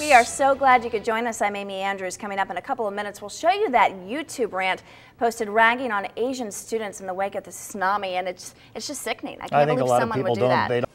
We are so glad you could join us. I'm Amy Andrews. Coming up in a couple of minutes, we'll show you that YouTube rant posted ragging on Asian students in the wake of the tsunami, and it's just sickening. I can't believe someone would do that.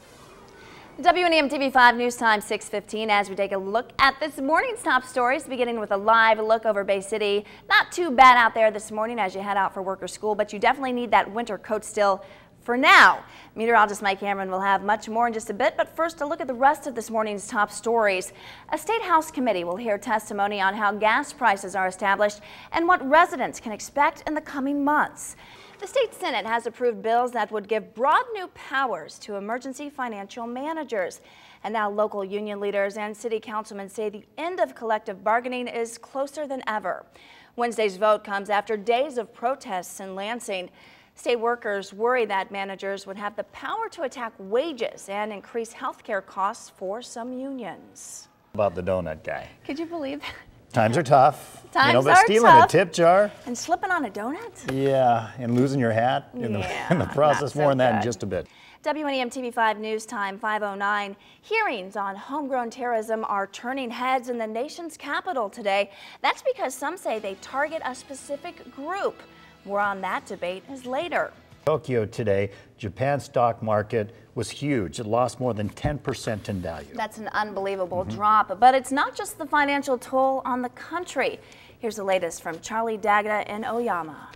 WNEM TV5 News Time 6:15 as we take a look at this morning's top stories, beginning with a live look over Bay City. Not too bad out there this morning as you head out for work or school, but you definitely need that winter coat still for now. Meteorologist Mike Cameron will have much more in just a bit, but first a look at the rest of this morning's top stories. A State House committee will hear testimony on how gas prices are established and what residents can expect in the coming months. The state Senate has approved bills that would give broad new powers to emergency financial managers. And now local union leaders and city councilmen say the end of collective bargaining is closer than ever. Wednesday's vote comes after days of protests in Lansing. State workers worry that managers would have the power to attack wages and increase health care costs for some unions. About the donut guy. Could you believe that? Times are tough. Times but are stealing tough. a tip jar. And slipping on a donut? Yeah, and losing your hat in the process. More on that in just a bit. WNEM TV5 News Time 5:09. Hearings on homegrown terrorism are turning heads in the nation's capital today. That's because some say they target a specific group. More on that debate is later. Tokyo today, Japan's stock market was huge. It lost more than 10% in value. That's an unbelievable drop, but it's not just the financial toll on the country. Here's the latest from Charlie Dagda in Oyama.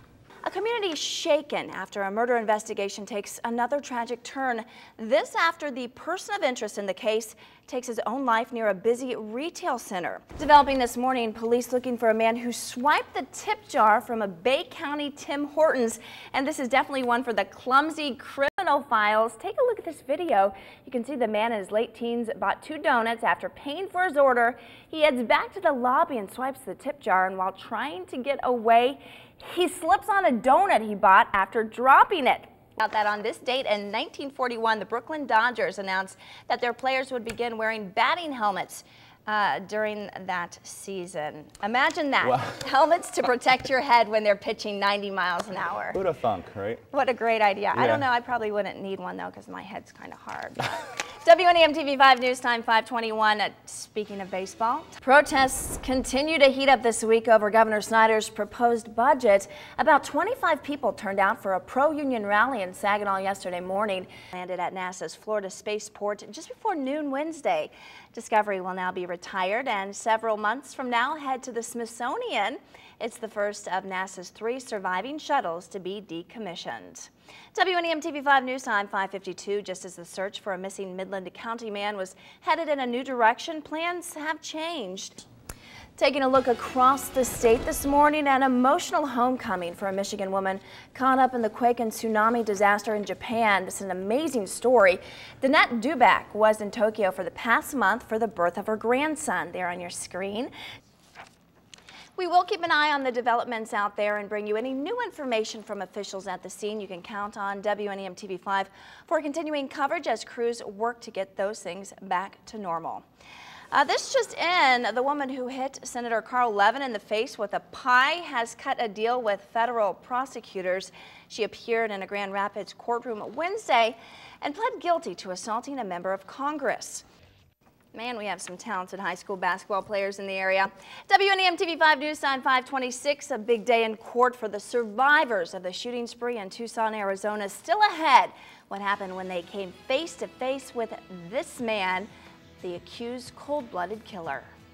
A community shaken after a murder investigation takes another tragic turn. This after the person of interest in the case takes his own life near a busy retail center. Developing this morning, police looking for a man who swiped the tip jar from a Bay County Tim Hortons. And this is definitely one for the clumsy criminal files. Take a look at this video. You can see the man in his late teens bought 2 donuts after paying for his order. He heads back to the lobby and swipes the tip jar, and while trying to get away, he slips on a donut he bought after dropping it. About that on this date in 1941, the Brooklyn Dodgers announced that their players would begin wearing batting helmets during that season. Imagine that. Wow. Helmets to protect your head when they're pitching 90 miles an hour. Who'd have thunk, right? What a great idea. Yeah. I don't know, I probably wouldn't need one though because my head's kind of hard. WNEM TV5 News Time 5:21. Speaking of baseball, protests continue to heat up this week over Governor Snyder's proposed budget. About 25 people turned out for a pro-union rally in Saginaw yesterday morning. Landed at NASA's Florida spaceport just before noon Wednesday. Discovery will now be retired and several months from now head to the Smithsonian. It's the first of NASA's 3 surviving shuttles to be decommissioned. WNEM TV5 News Time 5:52. Just as the search for a missing Midland County man was headed in a new direction, plans have changed. Taking a look across the state this morning, an emotional homecoming for a Michigan woman caught up in the quake and tsunami disaster in Japan. This is an amazing story. Danette Dubak was in Tokyo for the past month for the birth of her grandson. There on your screen. We will keep an eye on the developments out there and bring you any new information from officials at the scene. You can count on WNEM TV5 for continuing coverage as crews work to get those things back to normal. This just in, the woman who hit Senator Carl Levin in the face with a pie has cut a deal with federal prosecutors. She appeared in a Grand Rapids courtroom Wednesday and pled guilty to assaulting a member of Congress. Man, we have some talented high school basketball players in the area. WNEM TV5 News Time 5:26. A big day in court for the survivors of the shooting spree in Tucson, Arizona. Still ahead. What happened when they came face to face with this man, the accused cold-blooded killer.